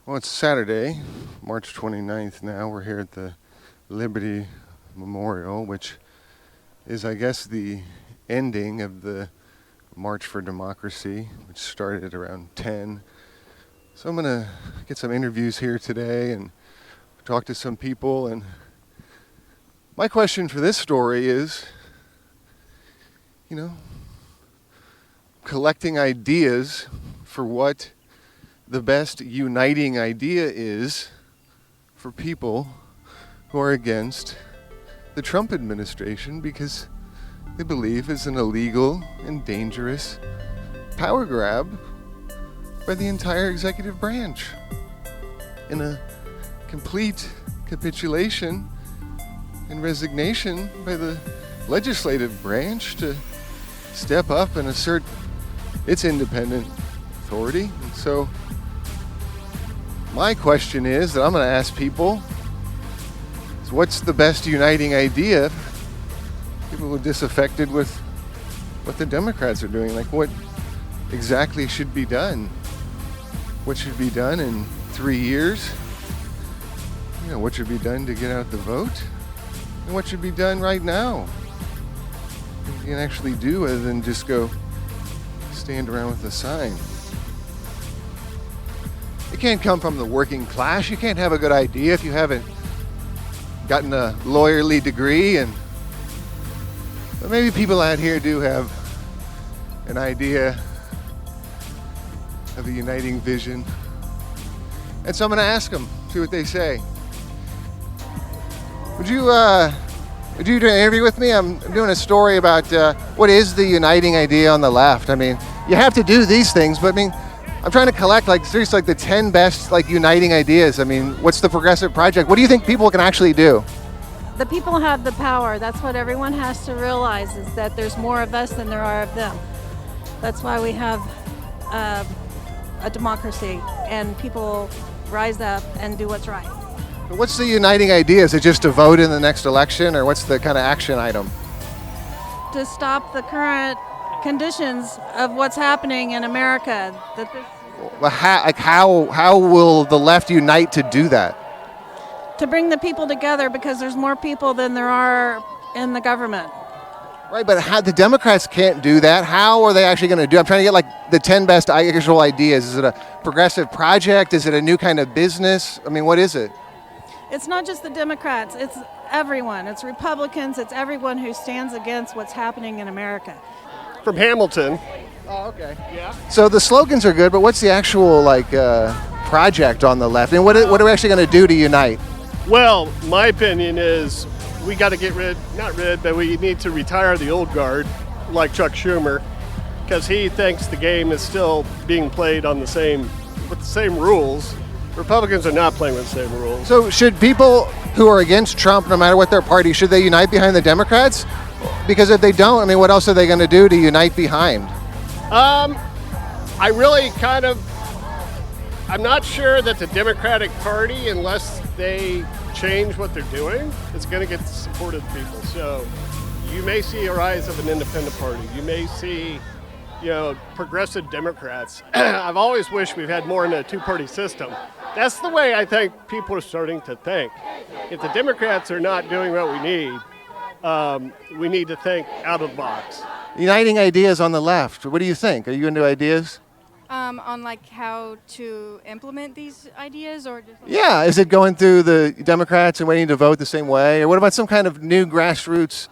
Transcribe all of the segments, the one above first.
Well, it's Saturday, March 29th now. We're here at the Liberty Memorial, which is, I guess, the ending of the March for Democracy, which started around 10. So I'm going to get some interviews here today and talk to some people. And my question for this story is, collecting ideas for what the best uniting idea is for people who are against the Trump administration because they believe it's an illegal and dangerous power grab by the entire executive branch in a complete capitulation and resignation by the legislative branch to step up and assert its independent authority. And so my question is that I'm going to ask people is, what's the best uniting idea? People who are disaffected with what the Democrats are doing. Like, what exactly should be done? What should be done in 3 years? What should be done to get out the vote? And what should be done right now? What you can actually do other than just go stand around with a sign. It can't come from the working class. You can't have a good idea if you haven't gotten a lawyerly degree. But maybe people out here do have an idea of a uniting vision. And so I'm going to ask them, see what they say. Would you do an interview with me? I'm doing a story about what is the uniting idea on the left. I mean, you have to do these things, but I'm trying to collect seriously the 10 best uniting ideas. I mean, what's the progressive project? What do you think people can actually do? The people have the power. That's what everyone has to realize, is that there's more of us than there are of them. That's why we have a democracy, and people rise up and do what's right. What's the uniting idea? Is it just to vote in the next election, or what's the kind of action item? To stop the current conditions of what's happening in America. Well, how will the left unite to do that? To bring the people together, because there's more people than there are in the government. Right, but the Democrats can't do that. How are they actually going to do it? I'm trying to get the 10 best actual ideas. Is it a progressive project? Is it a new kind of business? I mean, what is it? It's not just the Democrats, it's everyone. It's Republicans, it's everyone who stands against what's happening in America. From Hamilton. Oh, okay. Yeah. So the slogans are good, but what's the actual project on the left? And what are we actually going to do to unite? Well, my opinion is we got to but we need to retire the old guard, like Chuck Schumer, because he thinks the game is still being played with the same rules. Republicans are not playing with the same rules. So should people who are against Trump, no matter what their party, should they unite behind the Democrats? Because if they don't, what else are they going to do to unite behind? I'm not sure that the Democratic Party, unless they change what they're doing, is going to get the support of the people. So you may see a rise of an independent party. You may see, progressive Democrats. I've always wished we've had more in a two-party system. That's the way I think people are starting to think. If the Democrats are not doing what we need to think out of the box. Uniting ideas on the left. What do you think? Are you into ideas? On how to implement these ideas, or just Yeah, is it going through the Democrats and waiting to vote the same way? Or what about some kind of new grassroots,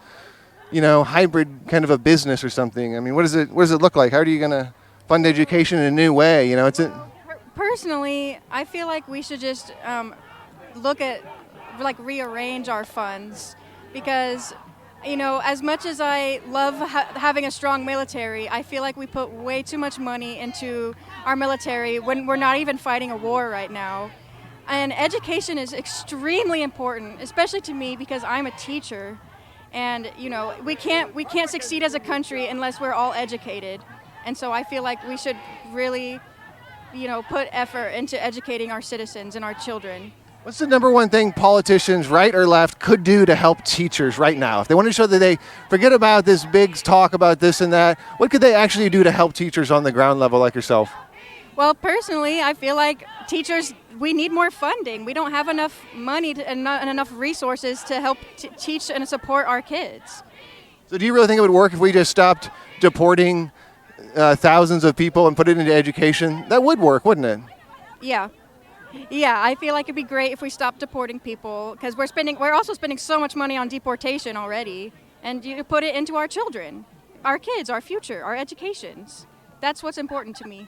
hybrid kind of a business or something? What does it look like? How are you going to fund education in a new way? Personally, I feel like we should just look at rearrange our funds, because as much as I love having a strong military, I feel like we put way too much money into our military when we're not even fighting a war right now. And education is extremely important, especially to me, because I'm a teacher. And we can't succeed as a country unless we're all educated. And so I feel like we should really put effort into educating our citizens and our children. What's the number one thing politicians, right or left, could do to help teachers right now? If they want to show that they forget about this big talk about this and that, what could they actually do to help teachers on the ground level like yourself? Well, personally, I feel like teachers, we need more funding. We don't have enough money and not enough resources to help teach and support our kids. So do you really think it would work if we just stopped deporting thousands of people and put it into education? That would work, wouldn't it? Yeah. Yeah, I feel like it'd be great if we stopped deporting people because we're also spending so much money on deportation already, and you put it into our children, our kids, our future, our educations. That's what's important to me.